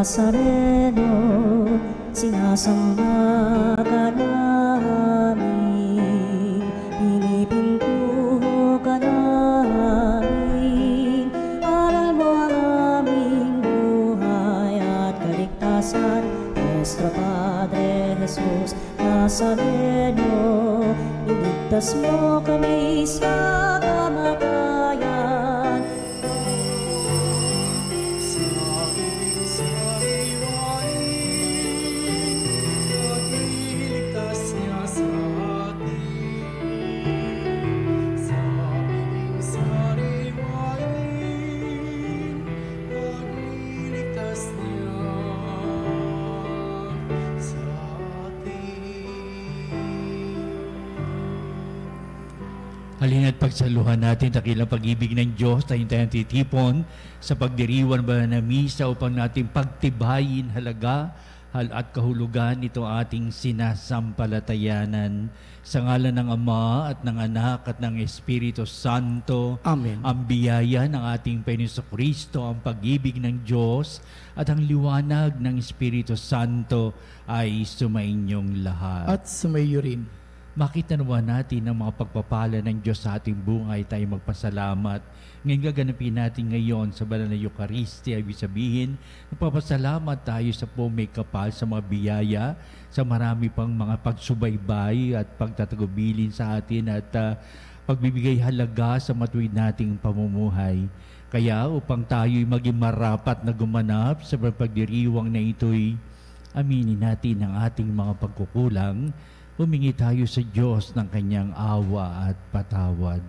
Nazareno, sinasamba ka namin, pinipintuho ka namin. Aral mo ang aming buhay at kaligtasan, Nuestro Padre Jesus Nazareno, iligtas mo kami sa kamatayan. Halina't pagsaluhan natin dakilang pag-ibig ng Diyos, tayong titipon sa pagdiriwan ba na misa upang natin pagtibayin halaga at kahulugan ito ating sinasampalatayanan. Sa ngalan ng Ama at ng Anak at ng Espiritu Santo. Amen. Ang biyaya ng ating Panginoon Kristo, ang pag-ibig ng Diyos at ang liwanag ng Espiritu Santo ay sumainyong lahat. At sumaiyo rin. Makita naman natin ang mga pagpapala ng Diyos sa ating buhay, tayo magpasalamat. Ngayon gaganapin natin ngayon sa banal na Eucharistia, ibig sabihin, nagpapasalamat tayo sa may kapal, sa mga biyaya, sa marami pang mga pagsubaybay at pagtatagubilin sa atin at pagbibigay halaga sa matuwid nating pamumuhay. Kaya upang tayo'y maging marapat na gumanap sa pagdiriwang na ito'y aminin natin ang ating mga pagkukulang. Humingi tayo sa Diyos ng kanyang awa at patawad.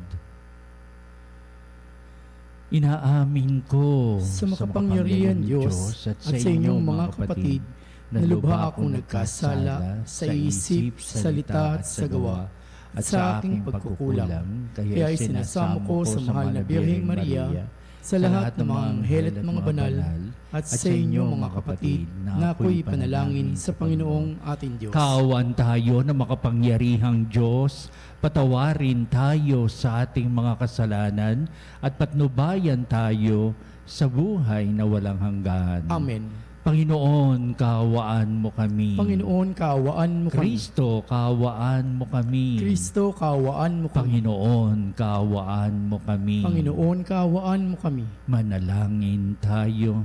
Inaamin ko sa makapangyarihan Diyos at sa inyong mga kapatid na lubha akong nagkasala sa isip, salita at sa gawa at sa aking pagkukulang. Kaya isinasamo ko sa mahal na Birheng Maria, sa lahat ng mga anghel at mga banal, at sa inyo mga kapatid, na ako'y panalangin sa Panginoong ating Diyos. Kaawaan tayo na makapangyarihang Diyos, patawarin tayo sa ating mga kasalanan at patnubayan tayo sa buhay na walang hanggan. Amen. Panginoon, kaawaan mo kami. Panginoon, kaawaan mo kami. Kristo, kaawaan mo kami. Kristo, kaawaan mo kami. Panginoon, kaawaan mo kami. Panginoon, kaawaan mo kami. Manalangin tayo.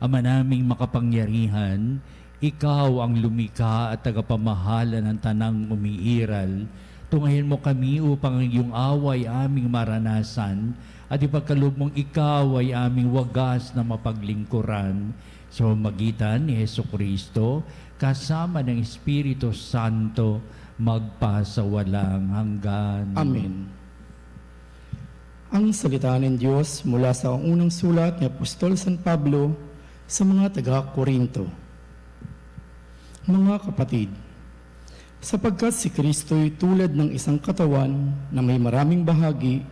Ama naming makapangyarihan, ikaw ang lumikha at tagapamahala ng tanang umiiral. Tungahin mo kami upang ang iyong away aming maranasan at ipagkaloob mong ikaw ay aming wagas na mapaglingkuran sa pamamagitan ni Jesucristo kasama ng Espiritu Santo magpasawalang hanggan. Amen. Ang salita ng Diyos mula sa unang sulat ni Apostol San Pablo sa mga taga-Korinto. Mga kapatid, sapagkat si Kristo'y tulad ng isang katawan na may maraming bahagi,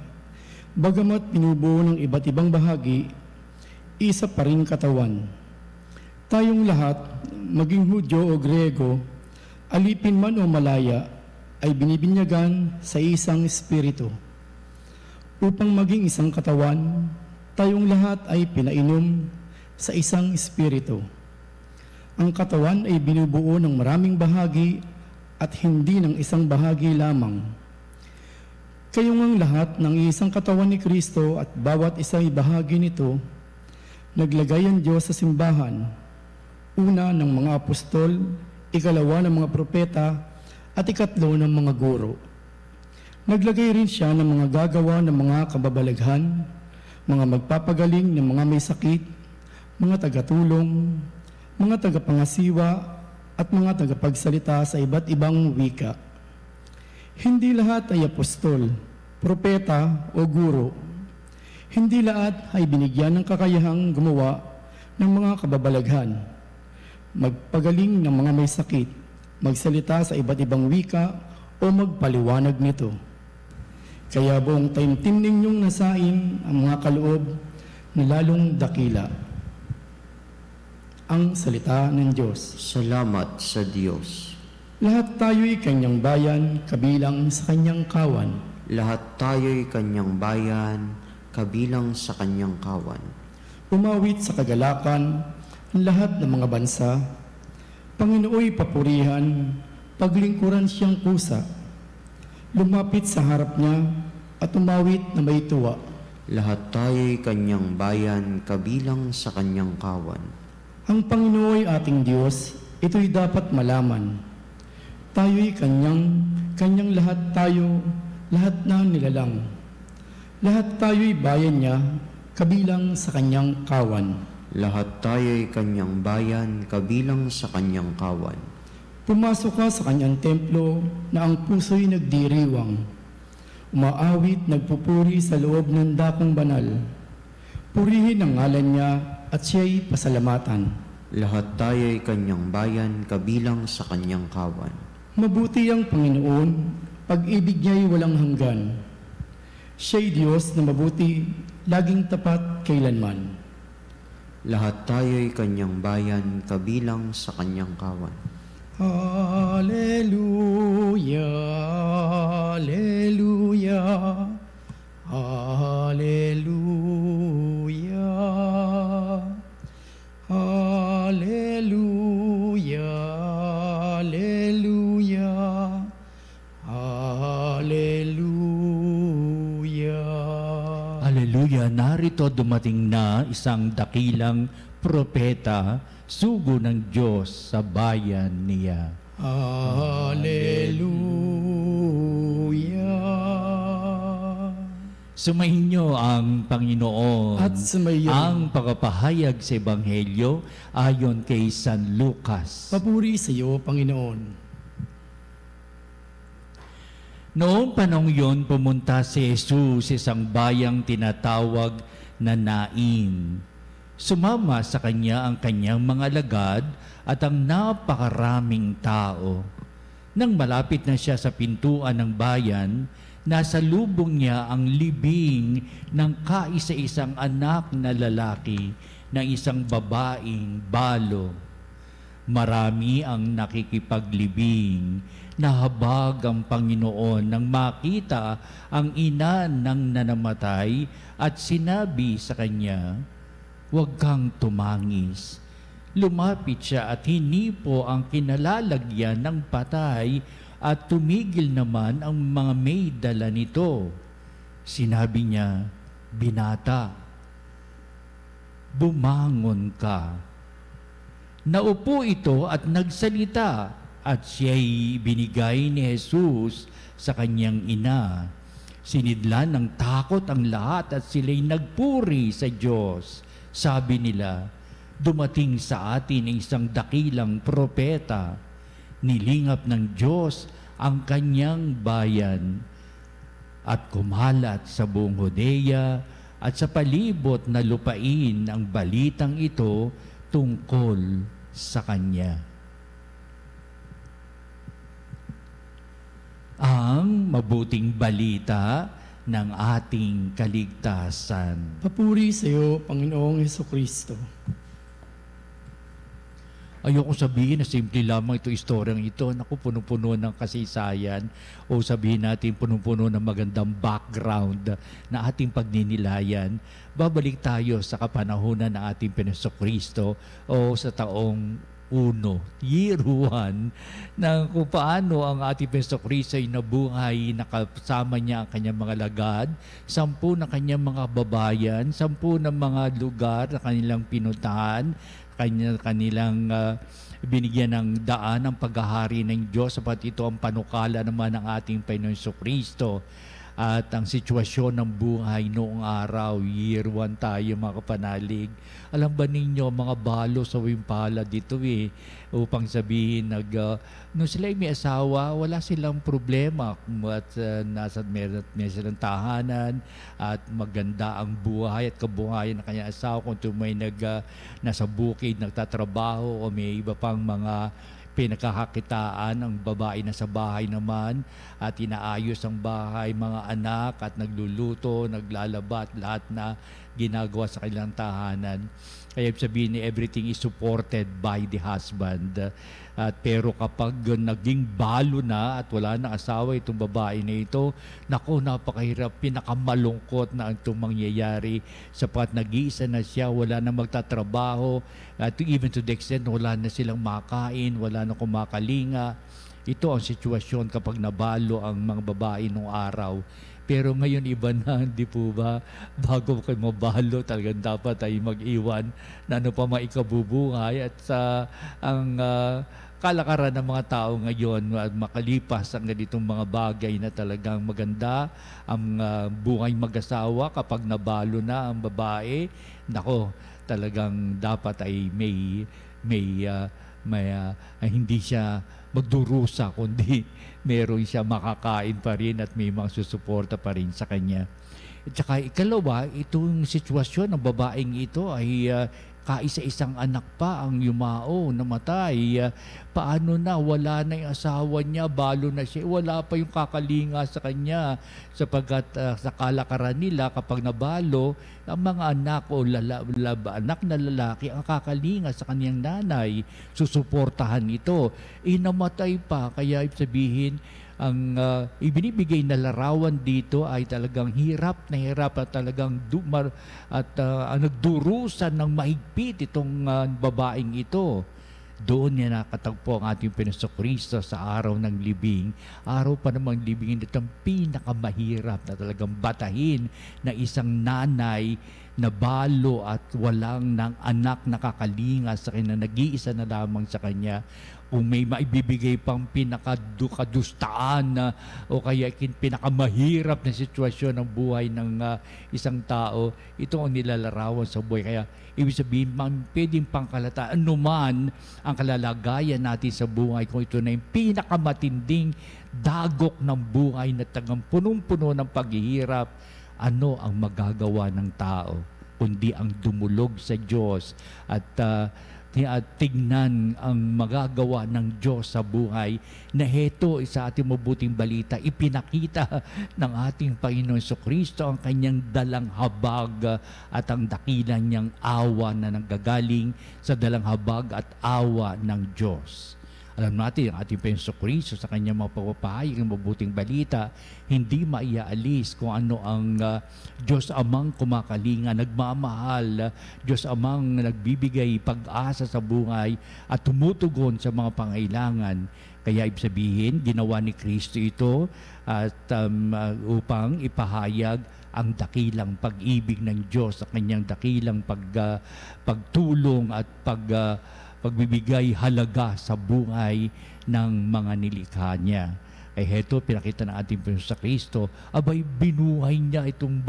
bagamat binubuo ng iba't ibang bahagi, isa pa rin katawan. Tayong lahat, maging Hudyo o Grego, alipin man o malaya, ay binibinyagan sa isang espiritu. Upang maging isang katawan, tayong lahat ay pinainom sa isang espiritu. Ang katawan ay binubuo ng maraming bahagi at hindi ng isang bahagi lamang. Kayong ang lahat ng isang katawan ni Kristo at bawat isang bahagi nito, naglagay ang Diyos sa simbahan, una ng mga apostol, ikalawa ng mga propeta, at ikatlo ng mga guro. Naglagay rin siya ng mga gagawa ng mga kababalaghan, mga magpapagaling ng mga may sakit, mga tagatulong, mga tagapangasiwa, at mga tagapagsalita sa iba't ibang wika. Hindi lahat ay apostol, propeta o guro. Hindi lahat ay binigyan ng kakayahang gumawa ng mga kababalaghan, magpagaling ng mga may sakit, magsalita sa iba't ibang wika o magpaliwanag nito. Kaya buong taimtim ninyong nasain ang mga kaloob na lalong dakila. Ang salita ng Diyos. Salamat sa Diyos. Lahat tayo'y kanyang bayan, kabilang sa kanyang kawan. Lahat tayo'y kanyang bayan, kabilang sa kanyang kawan. Umawit sa kagalakan ang lahat ng mga bansa. Panginooy papurihan, paglingkuran siyang kusa. Lumapit sa harap niya at umawit na may tuwa. Lahat tayo'y kanyang bayan kabilang sa kanyang kawan. Ang Panginooy ating Diyos, ito'y dapat malaman. Tayo'y kanyang lahat na nilalang. Lahat tayo'y bayan niya, kabilang sa kanyang kawan. Lahat tayo'y kanyang bayan kabilang sa kanyang kawan. Pumasok ka sa kanyang templo na ang puso'y nagdiriwang. Umaawit, nagpupuri sa loob ng dakong banal. Purihin ang ngalan niya at siya'y pasalamatan. Lahat tayo'y kanyang bayan kabilang sa kanyang kawan. Mabuti ang Panginoon, pag-ibig niya'y walang hanggan. Siya'y Diyos na mabuti, laging tapat kailanman. Lahat tayo'y kanyang bayan kabilang sa kanyang kawan. Hallelujah, Hallelujah, Hallelujah, Hallelujah, Hallelujah, Hallelujah. Hallelujah! Narito dumating na isang dakilang propeta, sugo ng Diyos sa bayan niya. Hallelujah. Sumainyo ang Panginoon At sumayo. ang pagpapahayag sa Ebanghelyo ayon kay San Lucas. Papuri sa iyo, Panginoon. Noong panahon yon, pumunta si Jesus sa isang bayang tinatawag na Nain. Sumama sa kanya ang kanyang mga alagad at ang napakaraming tao. Nang malapit na siya sa pintuan ng bayan, nasa lubong niya ang libing ng kaisa-isang anak na lalaki ng isang babaeng balo. Marami ang nakikipaglibing. Nahabag ang Panginoon nang makita ang ina ng nanamatay at sinabi sa kanya, "Huwag kang tumangis." Lumapit siya at hinipo ang kinalalagyan ng patay at tumigil naman ang mga may dala nito. Sinabi niya, "Binata, bumangon ka." Naupo ito at nagsalita at siya'y binigay ni Jesus sa kanyang ina. Sinidlan ng takot ang lahat at sila'y nagpuri sa Diyos. Sabi nila, "Dumating sa atin isang dakilang propeta. Nilingap ng Diyos ang kanyang bayan." At kumalat sa buong Judea at sa palibot na lupain ang balitang ito tungkol sa kanya. Ang mabuting balita ng ating kaligtasan. Papuri sa iyo, Panginoong Hesukristo. Ayoko sabihin na simple lamang ito istoryang ito. Naku, puno-puno ng kasaysayan o sabihin natin puno-puno ng magandang background na ating pagninilayan. Babalik tayo sa kapanahunan ng ating Panginoong o sa taong year 1, na kung paano ang ating Panginoong ay nabuhay, nakasama niya ang kanyang mga lagad, 10 ng kanyang mga babayan, 10 ng mga lugar na kanilang pinuntahan, kanilang binigyan ng daan ang paghahari ng Diyos, sapat ito ang panukala naman ng ating Panginoong Kristo. At ang sitwasyon ng buhay noong araw, year 1 tayo mga kapanalig. Alam ba ninyo, mga balo sa wimpala dito upang sabihin, nung sila may asawa, wala silang problema at may silang tahanan at maganda ang buhay at kabuhayan ng kanyang asawa. Kung may nasa bukid, nagtatrabaho o may iba pang mga pinagkakakitaan, ang babae na sa bahay naman at inaayos ang bahay, mga anak at nagluluto, naglalaba at lahat na ginagawa sa kanilang tahanan. Kaya sabihin ni everything is supported by the husband. At pero kapag naging balo na at wala na asawa itong babae na ito, nako, napakahirap, pinakamalungkot na itong mangyayari sapat nag-iisa na siya, wala na magtatrabaho, at even to the extent wala na silang makain, wala na kumakalinga. Ito ang sitwasyon kapag nabalo ang mga babae nung araw. Pero ngayon iba na, hindi po ba? Bago kayo mabalo, talagang dapat ay mag-iwan na ano pa maikabubuhay. At ang kalakaran ng mga tao ngayon, makalipas ang ganitong mga bagay na talagang maganda, ang buhay mag-asawa kapag nabalo na ang babae, nako, talagang dapat ay hindi siya magdurusa, kundi meron siya makakain pa rin at may mga susuporta pa rin sa kanya. At saka ikalawa, itong sitwasyon ng babaeng ito ay kaisa-isang anak pa ang yumao, namatay. Paano na? Wala na yung asawa niya, balo na siya. Wala pa yung kakalinga sa kanya sapagkat sa kalakaran nila kapag nabalo, ang mga anak o anak na lalaki ang kakalinga sa kanyang nanay, susuportahan ito. Namatay pa, kaya sabihin, ang ibinibigay na larawan dito ay talagang hirap at talagang nagdurusan ng mahigpit itong babaeng ito. Doon niya nakatagpo ang ating Panginoon sa araw ng libing. Araw pa namang libing, ito ang pinakamahirap na talagang batahin na isang nanay na balo at walang ng anak nakakalinga sa kanya, nag-iisa na lamang sa kanya. Kung may maibibigay pang pinakadustaan o kaya pinakamahirap na sitwasyon ng buhay ng isang tao, ito ang nilalarawan sa buhay. Kaya ibig sabihin, pwedeng pangkalataan anuman ang kalalagayan natin sa buhay, kung ito na yung pinakamatinding dagok ng buhay na tagang punong-puno ng paghihirap, ano ang magagawa ng tao kundi ang dumulog sa Diyos at tignan ang magagawa ng Diyos sa buhay, na heto sa ating mabuting balita, ipinakita ng ating Panginoon Jesucristo ang kanyang dalang habag at ang dakilang niyang awa na nanggagaling sa dalang habag at awa ng Diyos. Alam natin, ang ating Panginoon Jesucristo sa kanyang mga pagpapahayag ng mabuting balita, hindi maiaalis kung ano ang Diyos Amang kumakalinga, nagmamahal, Diyos Amang nagbibigay pag-asa sa buhay at tumutugon sa mga pangailangan. Kaya ibig sabihin, ginawa ni Kristo ito at upang ipahayag ang dakilang pag-ibig ng Diyos sa kanyang dakilang pagtulong at pagbibigay halaga sa buhay ng mga nilikha niya. Heto, pinakita ng ating Panginoon sa Kristo, abay binuhay niya itong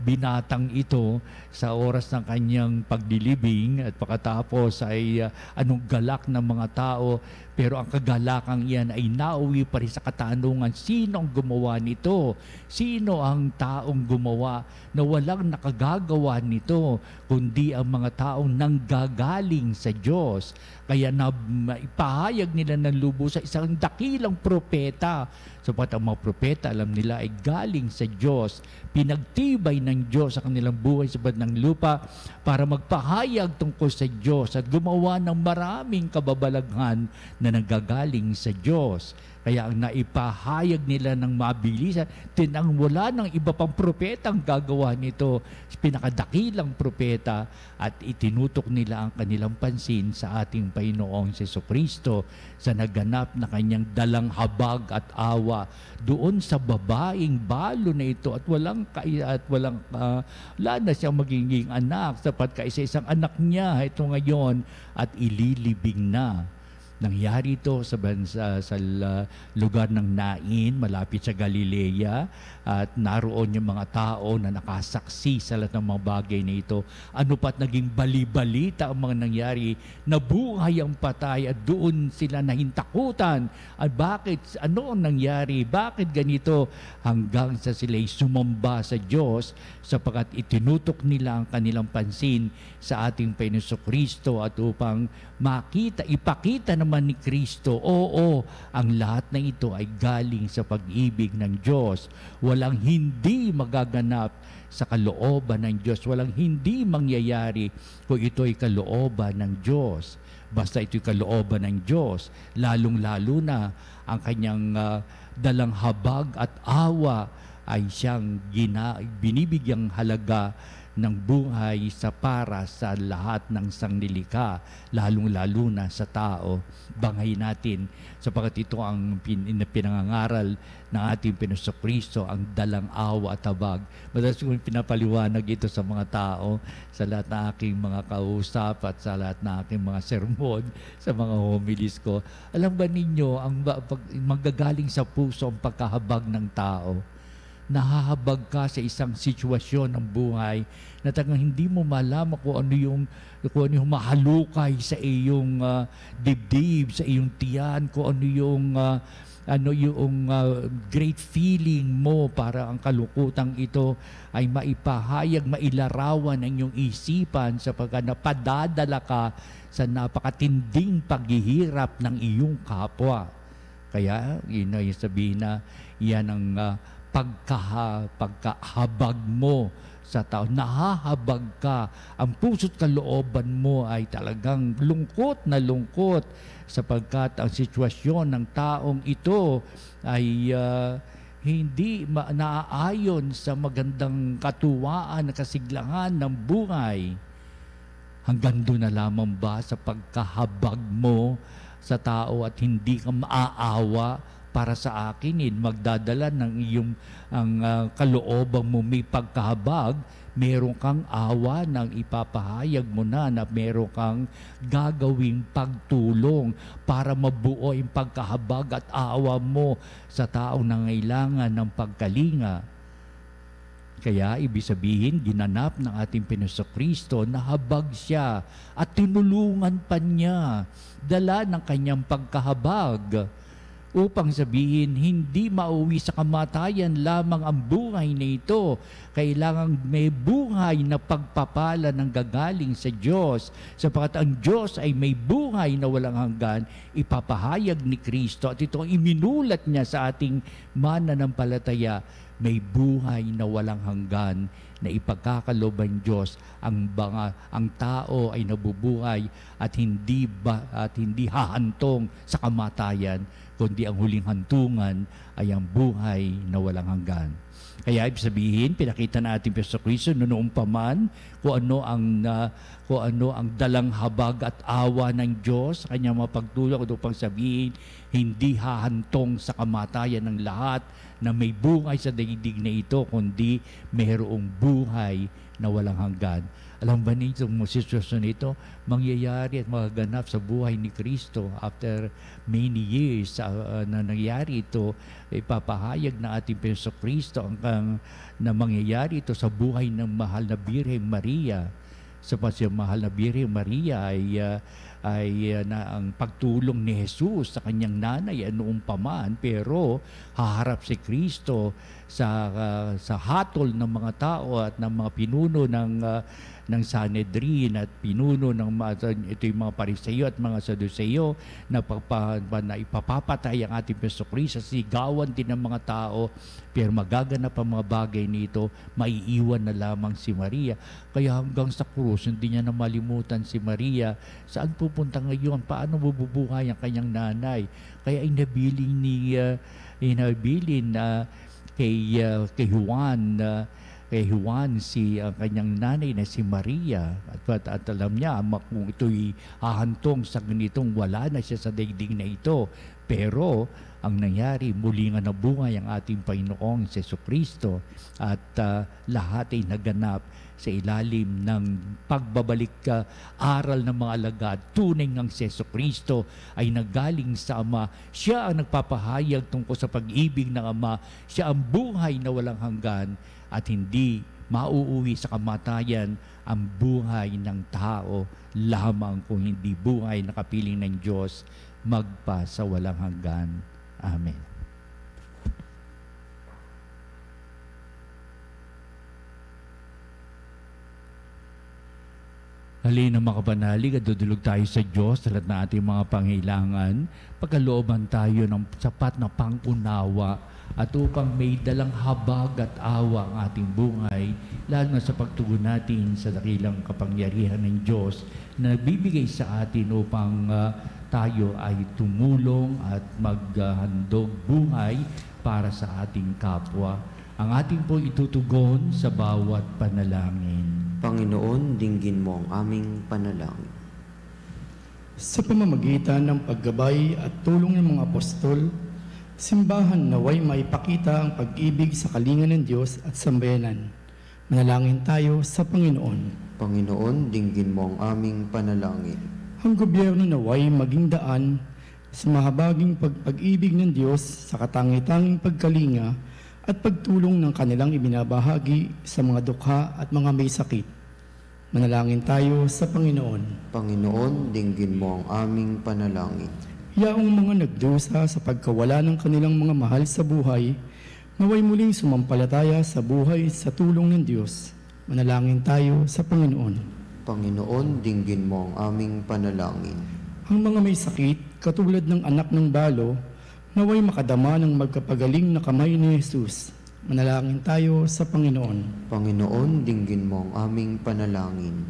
binatang ito sa oras ng kanyang pagdilibing at pagkatapos ay anong galak ng mga tao, pero ang kagalakang iyan ay nauwi pa rin sa katanungan, sino ang gumawa nito? Sino ang taong gumawa na walang nakagagawa nito, kundi ang mga taong nanggagaling sa Diyos? Kaya ipahayag nila ng lubos sa isang dakilang propeta, sapat ang mga propeta, alam nila, ay galing sa Diyos. Pinagtibay ng Diyos sa kanilang buhay sa ng lupa para magpahayag tungkol sa Diyos at gumawa ng maraming kababalaghan na nanggagaling sa Diyos. Kaya ang naipahayag nila ng mabilisan, tinang wala ng iba pang propeta ang gagawa nito, pinakadakilang propeta, at itinutok nila ang kanilang pansin sa ating Panginoong Jesucristo sa naganap na kanyang dalang habag at awa doon sa babaeng balo na ito at wala na siyang magiging anak sapat kaisa-isang anak niya ito ngayon at ililibing na. Nangyari ito sa lugar ng Nain, malapit sa Galilea, at naroon yung mga tao na nakasaksi sa lahat ng mga bagay na ito. Ano pa't naging bali-balita ang mga nangyari, nabuhay ang patay at doon sila nahintakutan. At bakit? Ano ang nangyari? Bakit ganito? Hanggang sa sila'y sumamba sa Diyos sapagkat itinutok nila ang kanilang pansin sa ating Panginoon Jesucristo at upang ipakita naman ni Kristo, oo, ang lahat na ito ay galing sa pag-ibig ng Diyos. Walang hindi magaganap sa kalooban ng Diyos. Walang hindi mangyayari kung ito'y kalooban ng Diyos. Basta ito'y kalooban ng Diyos, lalong-lalo na ang kanyang dalang habag at awa ay siyang binibigyang halaga ng buhay para sa lahat ng sanglilika, lalong-lalo na sa tao. Bangay natin sapagkat ito ang pinangangaral ng ating Panginoong Kristo, ang dalang awa at habag. Madalas ko pinapaliwanag ito sa mga tao, sa lahat ng aking mga kausap at sa lahat ng aking mga sermon, sa mga homilies ko. Alam ba ninyo, ang manggagaling sa puso ang pagkahabag ng tao. Nahahabag ka sa isang sitwasyon ng buhay na talagang hindi mo malaman kung ano yung mahalukay sa iyong dibdib, sa iyong tiyan, kung ano yung great feeling mo para ang kalukutang ito ay maipahayag, mailarawan ang iyong isipan sapagkat napadadala ka sa napakatinding paghihirap ng iyong kapwa. Kaya, yun na yung sabihin na yan ang pagkahabag mo sa tao. Nahahabag ka. Ang puso't kalooban mo ay talagang lungkot na lungkot sapagkat ang sitwasyon ng taong ito ay hindi naaayon sa magandang katuwaan na kasiglahan ng buhay. Hanggang doon na lamang ba sa pagkahabag mo sa tao at hindi ka maaawa para sa akin, magdadala ng iyong kalooban mo may pagkahabag, meron kang awa nang ipapahayag mo na meron kang gagawing pagtulong para mabuo yung pagkahabag at awa mo sa taong nangailangan ng pagkalinga. Kaya ibig sabihin, ginanap ng ating Panginoong Kristo na habag siya at tinulungan pa niya dala ng kanyang pagkahabag upang sabihin, hindi mauwi sa kamatayan lamang ang buhay na ito. Kailangan may buhay na pagpapala ng gagaling sa Diyos. Sapagkat ang Diyos ay may buhay na walang hanggan, ipapahayag ni Kristo. At ito iminulat niya sa ating mananampalataya, may buhay na walang hanggan na ipagkakaloban Diyos. Ang tao ay nabubuhay at hindi hahantong sa kamatayan, kundi ang huling hantungan ay ang buhay na walang hanggan. Kaya ibig sabihin, pinakita natin Panginoon Kristo noong pa man kung ano ang dalang habag at awa ng Diyos sa kanyang mapagtulong upang sabihin, hindi hahantong sa kamatayan ng lahat na may buhay sa daigdig na ito, kundi mayroong buhay na walang hanggan. Alam ba ninyo ang sitwasyon ito? Mangyayari at magaganap sa buhay ni Kristo after many years na nangyayari ito. Ipapahayag na ating Panginoong Kristo na mangyayari ito sa buhay ng mahal na Birheng Maria. Sapagkat yung mahal na Birheng Maria ay ang pagtulong ni Jesus sa kanyang nanay noong paman, pero haharap si Kristo sa hatol ng mga tao at ng mga pinuno ng Sanhedrin at pinuno ng ito yung mga Pariseo at mga Saduceo na ipapapatay ang ating Panginoong Kristo, sigawan din ng mga tao, pero magaganap ang mga bagay nito, maiiwan na lamang si Maria. Kaya hanggang sa krus, hindi niya na malimutan si Maria. Saan pupunta ngayon? Paano mabubuhay ang kanyang nanay? Kaya inabilin kay Juan si kanyang nanay na si Maria at alam niya kung ito'y hahantong sa ganitong wala na siya sa daigdig na ito. Pero ang nangyari, muli nga nabuhay ang ating Panginoong Jesucristo at lahat ay naganap sa ilalim ng pagbabalik aral ng mga alagad. Tunay ngang si Jesucristo ay nagaling sa Ama. Siya ang nagpapahayag tungkol sa pag-ibig ng Ama. Siya ang buhay na walang hanggan at hindi mauuwi sa kamatayan ang buhay ng tao lamang kung hindi buhay na kapiling ng Diyos magpa sa walang hanggan. Amen. Halina mga kapanalig at dudulog tayo sa Diyos sa lahat ng ating mga pangailangan. Pagkalooban tayo ng sapat na pangunawa at upang may dalang habag at awa ang ating buhay, lalo na sa pagtugon natin sa dakilang kapangyarihan ng Diyos na nagbibigay sa atin upang tayo ay tumulong at maghandog buhay para sa ating kapwa. Ang ating po itutugon sa bawat panalangin. Panginoon, dinggin mo ang aming panalangin. Sa pamamagitan ng paggabay at tulong ng mga apostol, simbahan naway maipakita ang pag-ibig sa kalinga ng Diyos at sambayanan. Manalangin tayo sa Panginoon. Panginoon, dinggin mo ang aming panalangin. Ang gobyerno naway maging daan sa mahabaging pag-ibig ng Diyos sa katangi-tanging pagkalinga at pagtulong ng kanilang ibinabahagi sa mga dukha at mga may sakit. Manalangin tayo sa Panginoon. Panginoon, dinggin mo ang aming panalangin. Yaong mga nagdusa sa pagkawala ng kanilang mga mahal sa buhay, naway muling sumampalataya sa buhay sa tulong ng Diyos. Manalangin tayo sa Panginoon. Panginoon, dinggin mo ang aming panalangin. Ang mga may sakit, katulad ng anak ng balo, naway makadama ng magkapagaling na kamay ni Jesus. Manalangin tayo sa Panginoon. Panginoon, dinggin mo ang aming panalangin.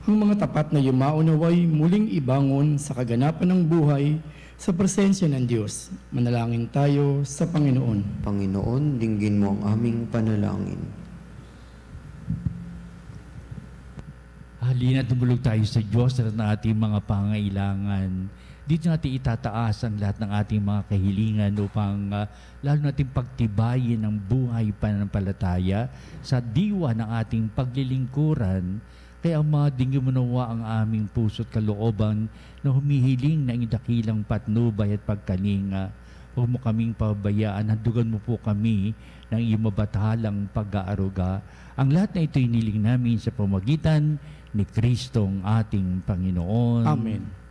Ang mga tapat na yumao naway muling ibangon sa kaganapan ng buhay sa presensya ng Diyos. Manalangin tayo sa Panginoon. Panginoon, dinggin mo ang aming panalangin. Halina tumulog tayo sa Diyos at ng ating mga pangailangan. Dito natin itataas ang lahat ng ating mga kahilingan upang lalo natin pagtibayin ang buhay pananampalataya sa diwa ng ating paglilingkuran. Kaya madingin mo nawa ang aming puso't kalooban na humihiling ng dakilang patnubay at pagkalinga. Huwag mo kaming pabayaan, handugan mo po kami ng iyong mabatalang pag-aaruga. Ang lahat na ito'y niling namin sa pamagitan ni Kristong ating Panginoon. Amen.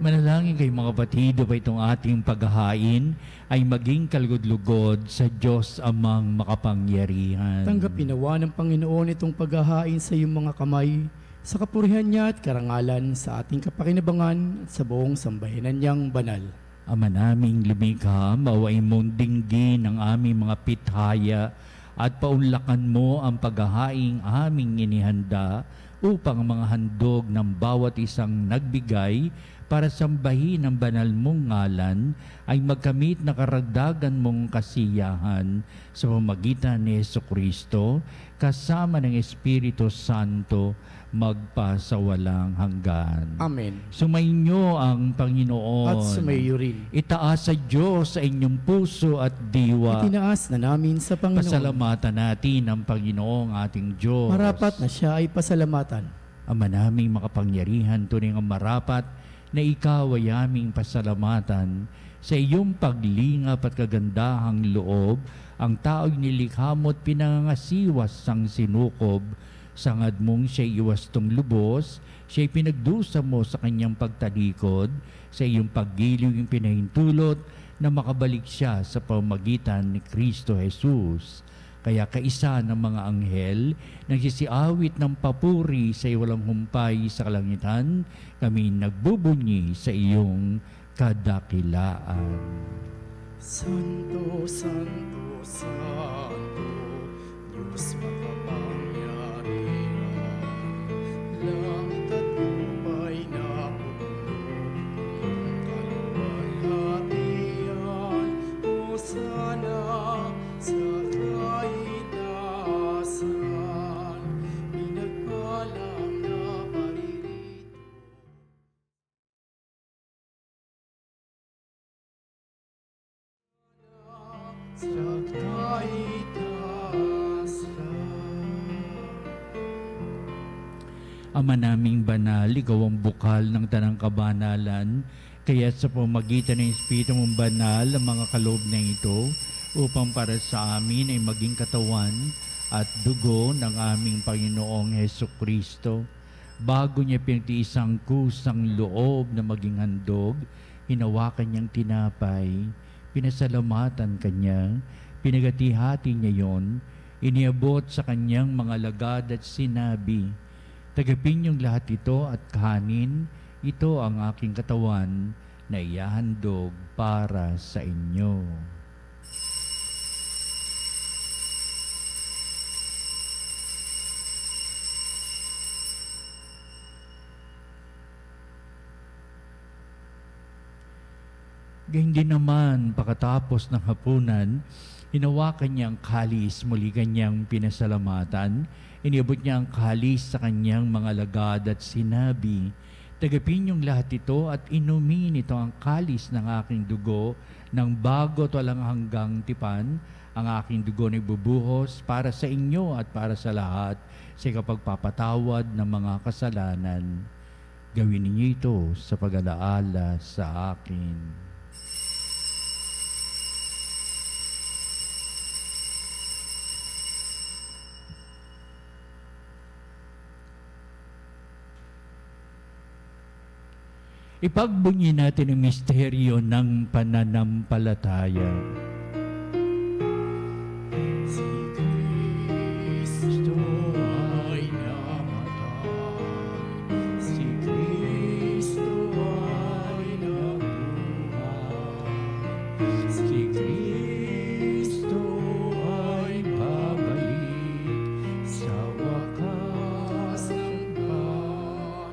Manalangin kayo mga batido ba itong ating paghahain ay maging kalugod-lugod sa Diyos amang makapangyarihan. Tanggapin nawa ng Panginoon itong paghahain sa iyong mga kamay, sa kapurihan niya at karangalan sa ating kapakinabangan at sa buong sambayanan niyang banal. Ama naming lumikha, mawain mong dinggin ang aming mga pithaya at paunlakan mo ang paghahaing aming inihanda upang ang mga handog ng bawat isang nagbigay para sambahin ang banal mong ngalan ay magkamit na karagdagan mong kasiyahan sa pamamagitan ni Jesucristo kasama ng Espiritu Santo magpasawalang hanggan. Amen. Sumainyo ang Panginoon. At sumayo rin. Itaas sa Diyos sa inyong puso at diwa. Itinaas na namin sa Panginoon. Pasalamatan natin ang Panginoong ating Diyos. Marapat na siya ay pasalamatan. Ama naming makapangyarihan, tunay ang marapat na ikaw ay aming pasalamatan sa iyong paglingap at kagandahang loob. Ang tao'y nilikha mo at pinangangasiwas sang sinukob. Sangad mong siya'y iwastong lubos, siya'y pinagdusa mo sa kanyang pagtalikod, sa iyong paggiliw yung pinahintulot na makabalik siya sa pamamagitan ni Kristo Jesus. Kaya kaisa ng mga anghel, nagsisiawit ng papuri sa walang humpay sa kalangitan, kami nagbubunyi sa iyong kadakilaan. Santo, Santo, Santo, Diyos makapangyarihan, langit at lupa'y napupuno ng kaluwalhatian. Hosana sa kaitaasan, pinagpalang na paririto. Sa Ama naming banal, ikaw ang bukal ng tanang kabanalan, kaya sa pamagitan ng Espiritu mong banal ang mga kaloob na ito, upang para sa amin ay maging katawan at dugo ng aming Panginoong Hesukristo. Bago niya pinagtiis ang kusang loob na maging handog, hinawakan niyang tinapay, pinasalamatan kanya, pinagati-hati niya yon, iniabot sa kanyang mga lagad at sinabi, "Tagapin niyong lahat ito at kanin, ito ang aking katawan na ihahandog para sa inyo." Gayun din naman, pagkatapos ng hapunan, hinawakan niya ang kalis, muli kanyang pinasalamatan, iniabot niya ang kalis sa kanyang mga lagad at sinabi, "Tagapin niyong lahat ito at inumin ito ang kalis ng aking dugo ng bago at walang hanggang tipan. Ang aking dugo na ibubuhos para sa inyo at para sa lahat sa ikapagpapatawad ng mga kasalanan. Gawin ninyo ito sa pag-alaala sa akin." Ipagbunyi natin ang misteryo ng pananampalataya. Si Kristo ay namatay, si Kristo ay nabuhay, si Kristo ay babalik sa wakas ng panahon.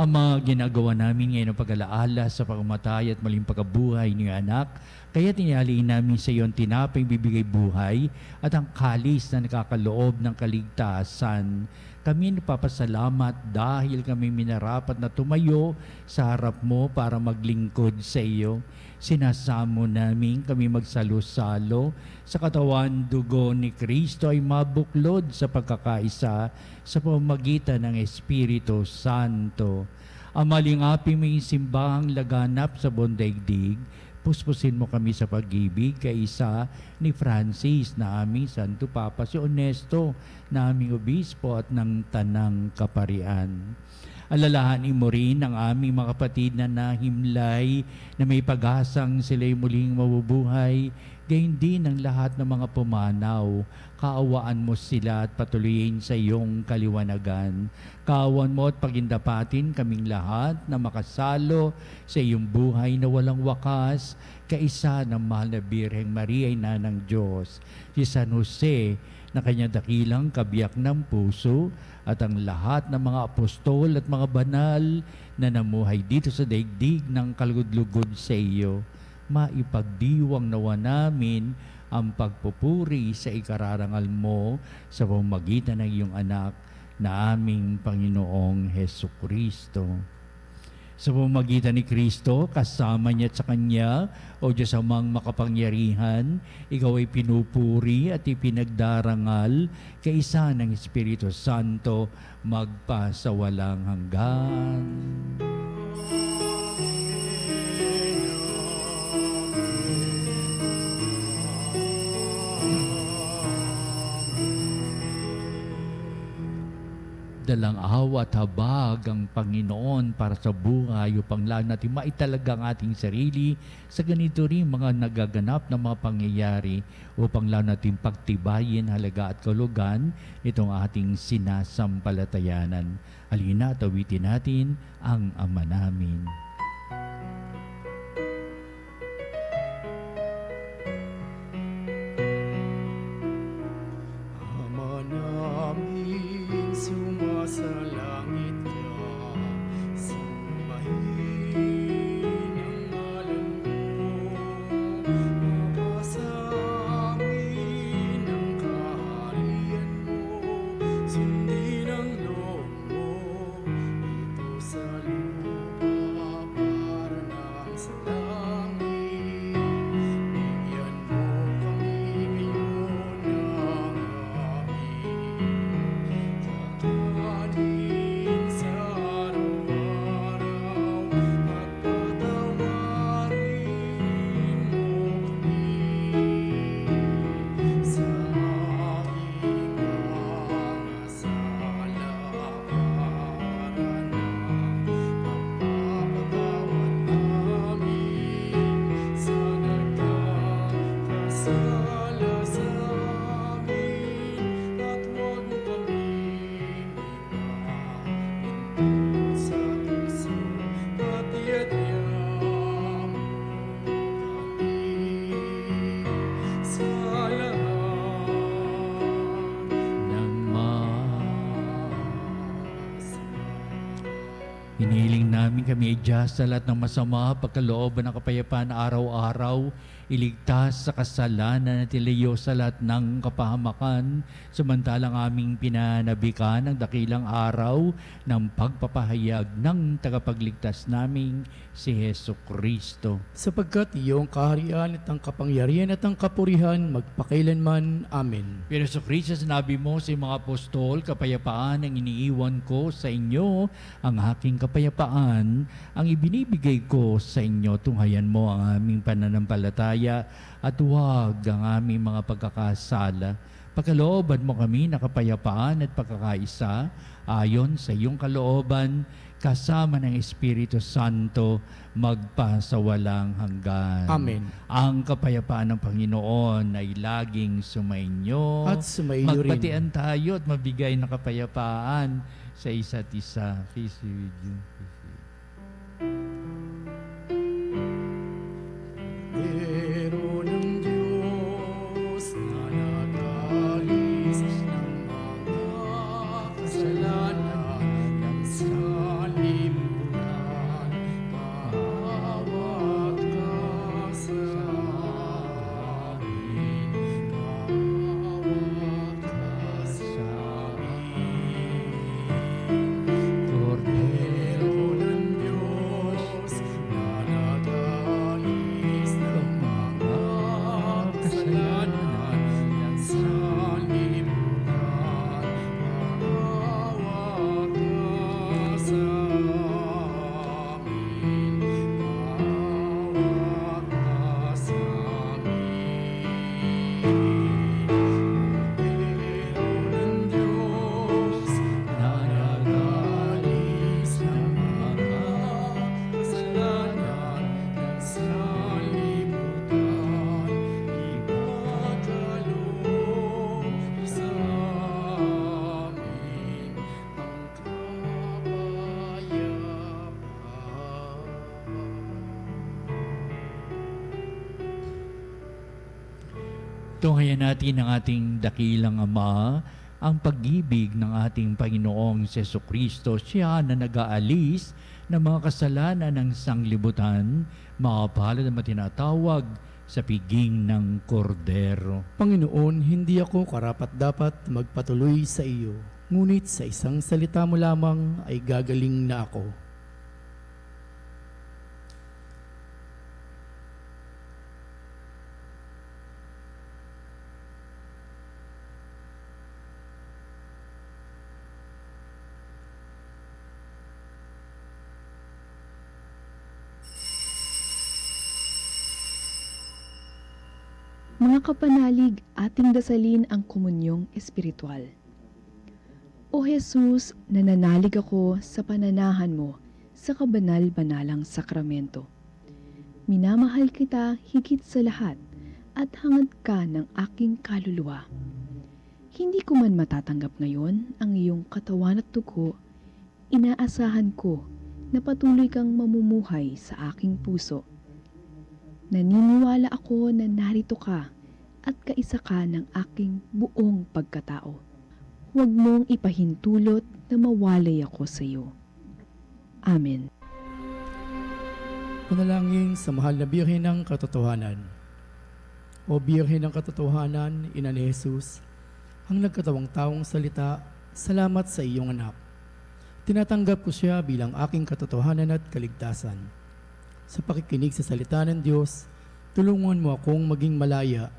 Ama, ginagawa namin ngayon ang pag-alaala sa pagkamatay at maling pagkabuhay ni anak, kaya tinihaliin namin sa iyo ang tinapay bibigay buhay at ang kalis na nakakaloob ng kaligtasan. Kami nagpapasalamat dahil kami minarapat na tumayo sa harap mo para maglingkod sa iyo. Sinasamo namin kami magsalo-salo sa katawan dugo ni Kristo ay mabuklod sa pagkakaisa sa pamamagitan ng Espiritu Santo. Amalingapin mo yung simbahang laganap sa buong daigdig. Puspusin mo kami sa pag-ibig kaisa ni Francis na aming Santo Papa, si Onesto na aming Obispo at ng Tanang Kaparian. Alalahanin mo rin ang aming mga kapatid na nahimlay na may pag-asang sila'y muling mabubuhay, gayon din ang lahat ng mga pumanaw. Kaawaan mo sila at patuloyin sa iyong kaliwanagan. Kaawan mo at pagindapatin kaming lahat na makasalo sa iyong buhay na walang wakas, kaisa ng mahal na Birheng Maria, Ina ng Diyos, si San Jose, na kanyang dakilang kabiyak ng puso, at ang lahat ng mga apostol at mga banal na namuhay dito sa daigdig ng kalugod-lugod sa iyo. Maipagdiwang nawa namin ang pagpupuri sa ikararangal mo sa pamamagitan ng iyong anak na aming Panginoong Hesukristo. Sa pamamagitan ni Kristo, kasama niya at sa Kanya, o Diyos Amang makapangyarihan, ikaw ay pinupuri at ipinagdarangal kaisa ng Espiritu Santo magpasawalang hanggan. Dalang awa at habag ang Panginoon para sa buhay upang lalo natin maitalaga ang ating sarili sa ganito rin mga nagaganap na mga pangyayari upang lalo natin pagtibayin halaga at kalugan itong ating sinasampalatayanan. Halina at awitin natin ang Ama namin. Hinihiling namin kami adjust sa lahat ng masama, pagkalooban ng kapayapaan araw-araw, iligtas sa kasalanan at ilayo sa lahat ng kapahamakan, samantalang aming pinanabikan ang dakilang araw ng pagpapahayag ng tagapagligtas naming si Hesu Kristo. Sapagkat iyong kaharian at ang kapangyarihan at ang kapurihan magpakailanman. Amen. Pero Hesu Kristo, sinabi mo sa mga apostol, kapayapaan ang iniiwan ko sa inyo, ang aking kapayapaan ang ibinibigay ko sa inyo. Tunghayan mo ang aming pananampalataya at huwag ang aming mga pagkakasala. Pagkalooban mo kami na kapayapaan at pagkakaisa ayon sa iyong kalooban, kasama ng Espiritu Santo, magpasawalang hanggan. Amen. Ang kapayapaan ng Panginoon ay laging sumainyo. At sumainyo rin. Magbatian tayo at mabigay ng kapayapaan sa isa't isa. Peace be with you. Pero ng Diyos na nagalis ng mga kasalanan ng sanlibutan, maawa ka sa amin, maawa ka sa amin. Cordero ng Diyos na nagalis ng mga kasalanan ng sanlibutan, maawa ka sa amin, maawa ka sa amin. Cordero ng Diyos na nagalis ng mga kasalanan ng sanlibutan, ipagkaloob sa amin ang kapayapaan. Tunghayan natin ang ating dakilang Ama, ang pag-ibig ng ating Panginoong Hesu Kristo. Siya na nag-aalis ng mga kasalanan ng sanglibutan, makapalad na matinatawag sa piging ng kordero. Panginoon, hindi ako karapat-dapat magpatuloy sa iyo, ngunit sa isang salita mo lamang ay gagaling na ako. Mga kapanalig, ating dasalin ang komunyong espiritual. O Jesus, nananalig ako sa pananahan mo sa kabanal-banalang sakramento. Minamahal kita higit sa lahat at hangad ka ng aking kaluluwa. Hindi ko man matatanggap ngayon ang iyong katawan at dugo, inaasahan ko na patuloy kang mamumuhay sa aking puso. Naniniwala ako na narito ka at kaisa ka ng aking buong pagkatao. Huwag mong ipahintulot na mawalay ako sa iyo. Amen. Panalangin sa mahal na Birhen ng Katotohanan. O Birhen ng Katotohanan, Ina ni Jesus, ang nagkatawang taong salita, salamat sa iyong anak. Tinatanggap ko siya bilang aking katotohanan at kaligtasan. Sa pakikinig sa salita ng Diyos, tulungan mo akong maging malaya.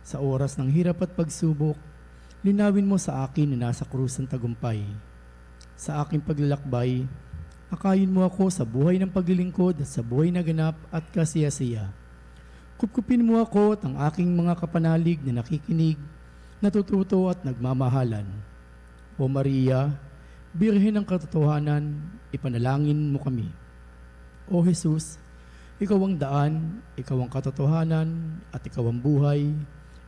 Sa oras ng hirap at pagsubok, linawin mo sa akin na nasa krus ng tagumpay. Sa aking paglalakbay, akayin mo ako sa buhay ng paglilingkod at sa buhay na ganap at kasiyasiya. Kupkupin mo ako at ang aking mga kapanalig na nakikinig, natututo at nagmamahalan. O Maria, Birhen ng Katotohanan, ipanalangin mo kami. O Jesus, ikaw ang daan, ikaw ang katotohanan, at ikaw ang buhay.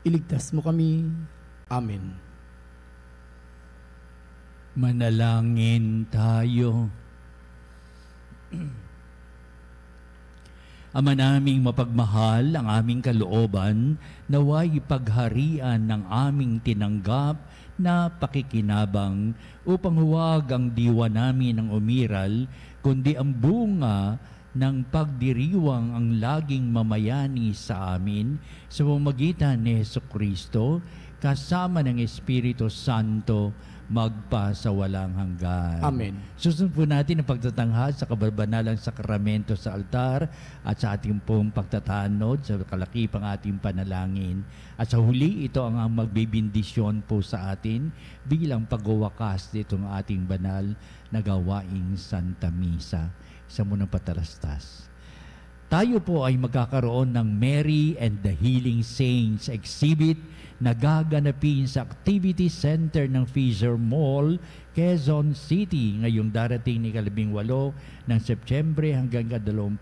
Iligtas mo kami. Amen. Manalangin tayo. Ama naming mapagmahal, ang aming kalooban, naway pagharian ng aming tinanggap na pakikinabang upang huwag ang diwa namin ang umiral, kundi ang bunga ng pagdiriwang ang laging mamayani sa amin sa pamamagitan ni Hesukristo kasama ng Espiritu Santo magpa sa walang hanggan. Amen. Susunod po natin ang pagtatanghal sa kabanalang sakramento sa altar at sa ating pong pagtatanod sa kalakipang ating panalangin. At sa huli, ito ang magbibindisyon po sa atin bilang pagwawakas nitong ating banal na gawaing Santa Misa. Isa munang patalastas. Tayo po ay magkakaroon ng Mary and the Healing Saints exhibit na gaganapin sa Activity Center ng Fisher Mall, Quezon City ngayong darating ni 18 ng Setyembre hanggang 29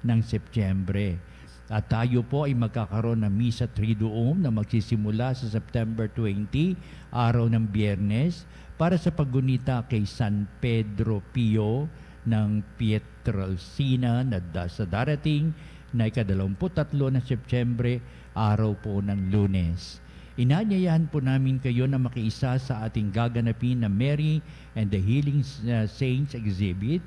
ng Setyembre. At tayo po ay magkakaroon ng Misa Triduum na magsisimula sa September 20, araw ng Biyernes, para sa paggunita kay San Pedro Pio ng Pietrelcina na sa darating na 23 ng Setyembre, araw po ng Lunes. Inanyayahan po namin kayo na makiisa sa ating gaganapin na Mary and the Healing Saints exhibit.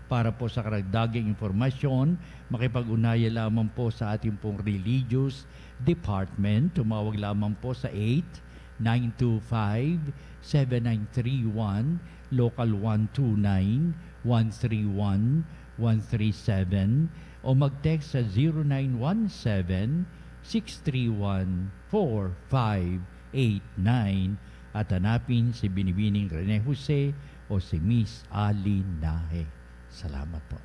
Para po sa karagdagang informasyon, makipag-ugnayan lamang po sa ating pong religious department. Tumawag lamang po sa 8-925-7931, local 129-131-137, o mag-text sa 0917-631-4589 at hanapin si Binibining Rene Jose o si Miss Ali Nahe. Salamat po.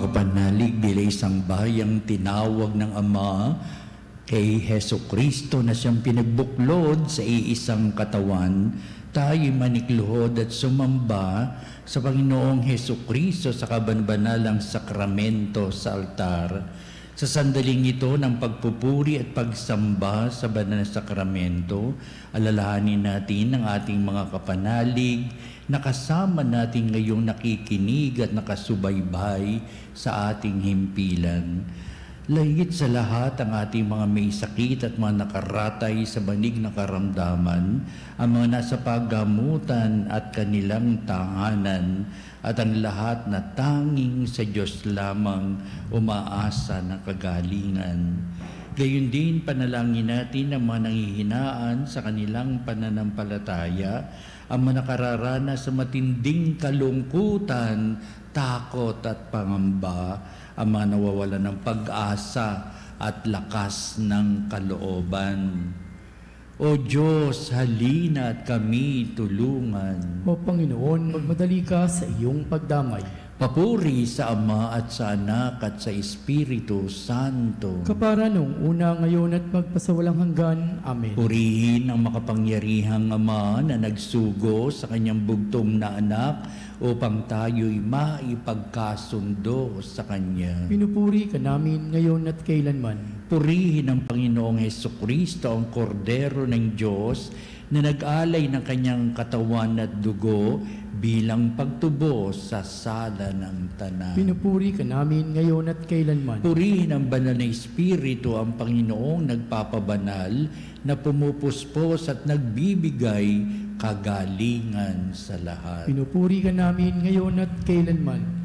Kapanalig bilang isang bayang tinawag ng Ama kay Hesukristo na siyang pinagbuklod sa iisang katawan, tayo manikluhod at sumamba sa Panginoong Hesukristo sa kabanbanalang sakramento sa altar. Sa sandaling ito ng pagpupuri at pagsamba sa banal na sakramento, alalahanin natin ang ating mga kapanalig na kasama natin ngayong nakikinig at nakasubaybay sa ating himpilan. Lahigit sa lahat ang ating mga may sakit at mga nakaratay sa banig na karamdaman, ang mga nasa paggamutan at kanilang tahanan, at ang lahat na tanging sa Diyos lamang umaasa ng kagalingan. Gayon din panalangin natin ang mga nanghihinaan sa kanilang pananampalataya, ang mga nakararanas sa matinding kalungkutan, takot at pangamba, ang mga nawawalan ng pag-asa at lakas ng kalooban. O Diyos, halina at kami tulungan. O Panginoon, magmadali ka sa iyong pagdamay. Papuri sa Ama at sa Anak at sa Espiritu Santo. Kapara noong una, ngayon at magpasawalang hanggan. Amen. Purihin ang makapangyarihang Ama na nagsugo sa kanyang bugtong na anak upang tayo'y maipagkasundo sa Kanya. Pinupuri ka namin ngayon at kailanman. Purihin ang Panginoong Hesukristo, ang Kordero ng Diyos, na nag-alay ng kanyang katawan at dugo bilang pagtubos sa sala ng tanan. Pinupuri ka namin ngayon at kailanman. Purihin ang banal na Espiritu, ang Panginoong nagpapabanal, na pumupuspos at nagbibigay kagalingan sa lahat. Pinupuri ka namin ngayon at kailanman.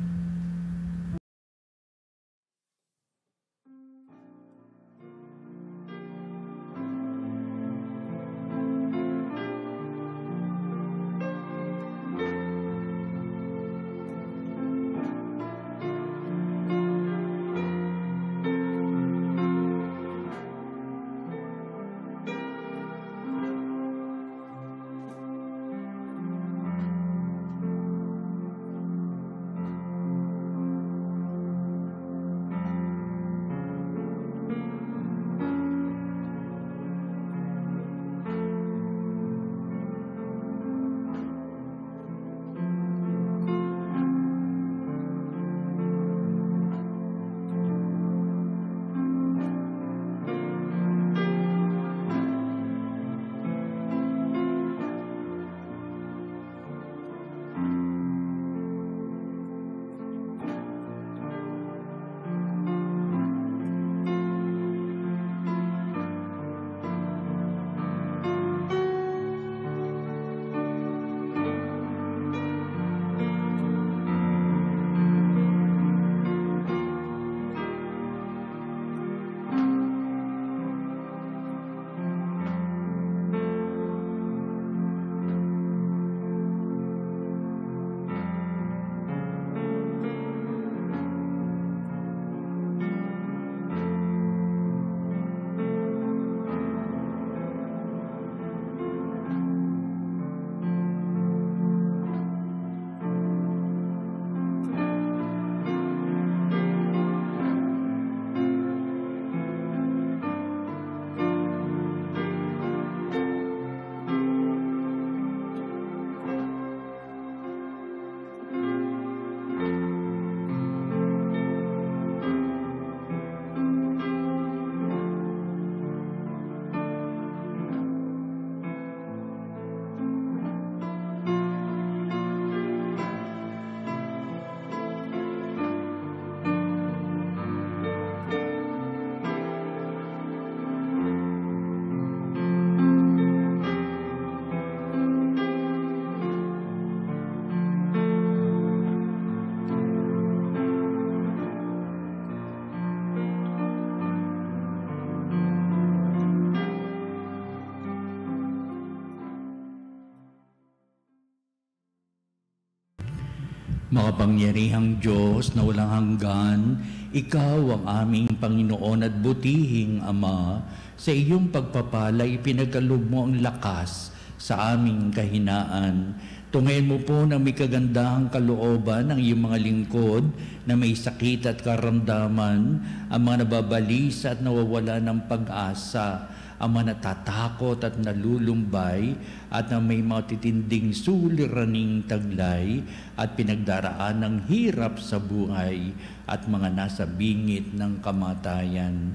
Makapangyarihang Diyos na walang hanggan, Ikaw ang aming Panginoon at butihing Ama. Sa iyong pagpapalay, pinagkaloob mo ang lakas sa aming kahinaan. Tungayin mo po ng may kagandahang kalooban ng iyong mga lingkod na may sakit at karamdaman, ang mga nababalisa at nawawala ng pag-asa, ang mga natatakot at nalulumbay at na may mga titinding suliraning taglay at pinagdaraan ng hirap sa buhay at mga nasa bingit ng kamatayan.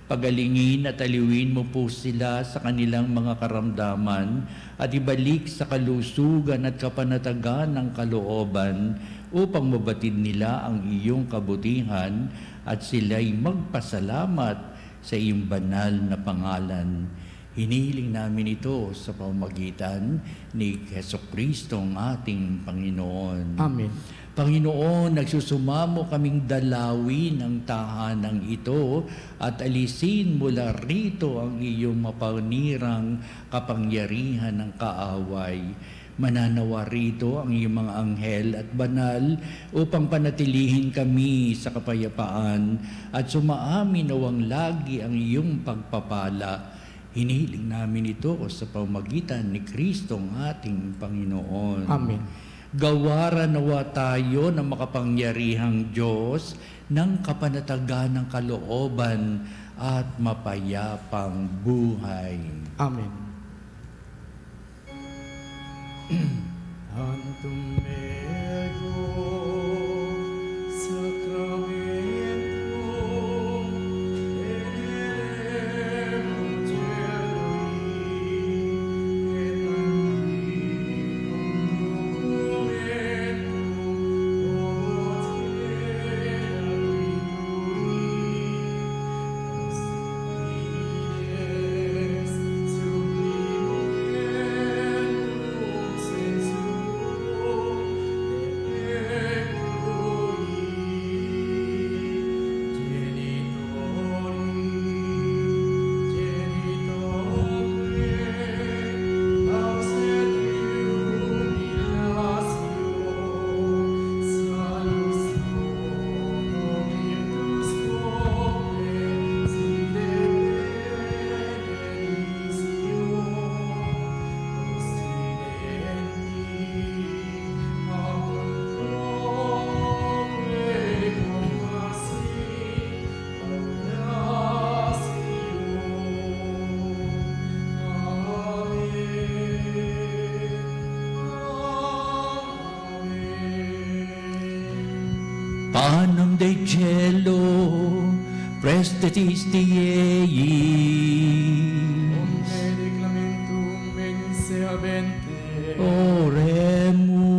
Pagalingin at aliwin mo po sila sa kanilang mga karamdaman at ibalik sa kalusugan at kapanatagan ng kalooban upang mabatid nila ang iyong kabutihan at sila'y magpasalamat sa iyong banal na pangalan. Hinihiling namin ito sa pamamagitan ni Jesucristo ang ating Panginoon. Amen. Panginoon, nagsusumamo kaming dalawin ang tahanang ito at alisin mula rito ang iyong mapanirang kapangyarihan ng kaaway. Mananawa rito ang iyong mga anghel at banal upang panatilihin kami sa kapayapaan at sumaamin nawang lagi ang iyong pagpapala. Hinihiling namin ito sa pamamagitan ni Kristo ang ating Panginoon. Amen. Gawaran nawa tayo ng makapangyarihang Diyos ng kapanatagan ng kalooban at mapayapang buhay. Amen. Antum ego sacramento Panem Dei cielo, prestetis Diei. Medicamentum menseabente. Oremus.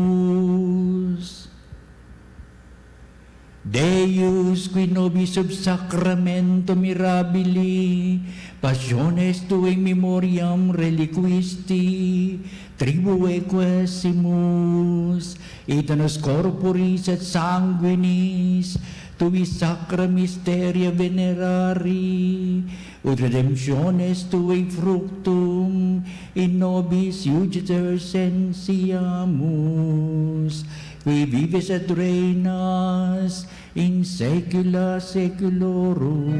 Deus, qui nobis sub sacramento mirabili, passiones tuae memoriam reliquisti, tribue quesimus, et nos corporis et sanguinis, tui sacra mysteria venerari, ut redemptiones tuae fructum, in nobis iugitur sensiamus, qui vives et reinas in saecula saeculorum.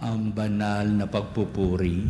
Ang banal na pagpupuri,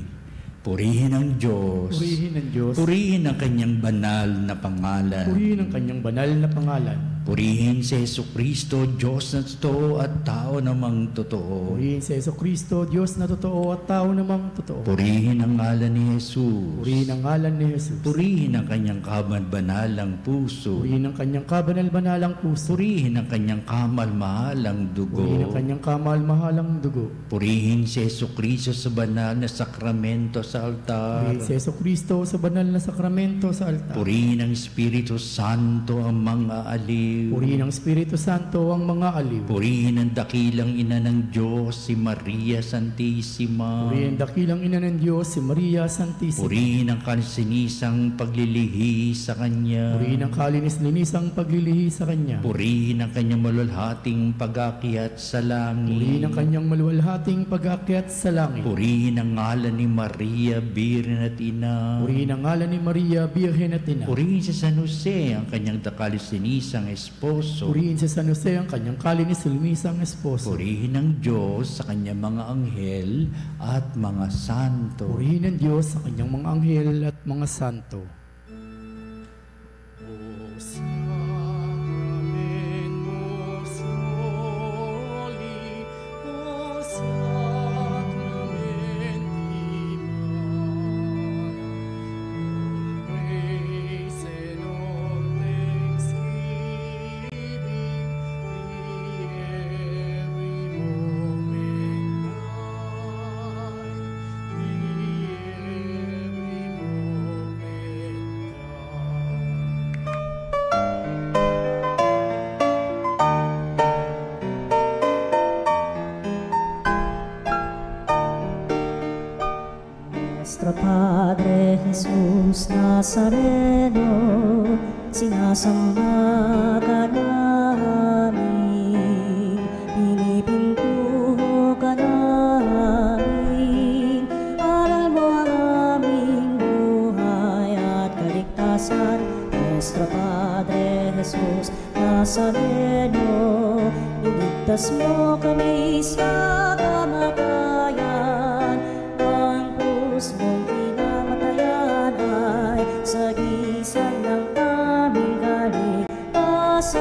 purihin ang Diyos. Purihin ang Diyos. Purihin ang kanyang banal na pangalan. Purihin ang kanyang banal na pangalan. Purihin si Jesucristo, Diyos na totoo at tao namang totoo. Purihin si Jesucristo, Diyos na totoo at tao namang totoo. Purihin ang ngalan ni Jesus. Purihin ang ngalan ni Jesus. Purihin ang kanyang kaban-banalang puso. Purihin ang kanyang kabanal-banalang puso. Purihin ang kanyang kamal-mahalang dugo. Purihin ang kanyang kamal-mahalang dugo. Purihin si Jesucristo sa banal na sakramento sa altar. Purihin si Jesucristo sa banal na sakramento sa altar. Purihin ang Espiritu Santo ang mga aliw. Purihin ang Espiritu Santo ang mga aliw. Purihin ang dakilang ina ng Diyos, si Maria Santissima. Purihin ang dakilang ina ng Diyos, si Maria Santissima. Purihin ang kalsinisang paglilihi sa Kanya. Purihin ang kalinis-linisang paglilihi sa Kanya. Purihin ang Kanyang malulhating pag-akyat sa langit. Purihin ang Kanyang maluwalhating pag-aakyat sa langit. Purihin ang ngalan ni Maria, Birhen at Ina. Purihin ang ngalan ni Maria, Birhen at Ina. Purihin si San Jose, ang Kanyang kalsinisang esposo. Purihin si San Jose, ang Kanyang kalinis-linisang esposo. Purihin ang Diyos sa Kanyang mga anghel at mga santo. Purihin ang Diyos sa Kanyang mga anghel at mga santo. Nuestro Padre Jesus Nazareno, sinasamba ka namin, pinipintuho ka namin, aral mo ang aming buhay at kaligtasan. Nuestro Padre Jesus Nazareno, iligtas mo kami sa kamatayan, ang krus mong pinamatayan ay sagisag ng aming kaligtasan.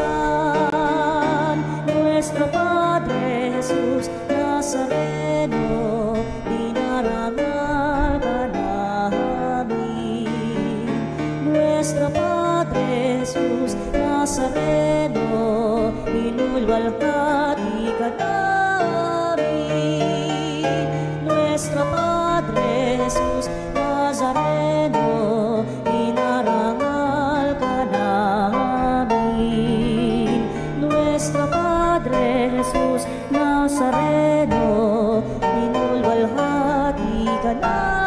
Nuestro Padre Jesus Nazareno, dinarangal ka namin. Nuestro Padre Jesus Nazareno, inulwalhati ka namin. Nuestro Padre Jesus Nazareno, inarangal ka namin. Nuestro Padre Jesus Nazareno, inulwalhati ka namin.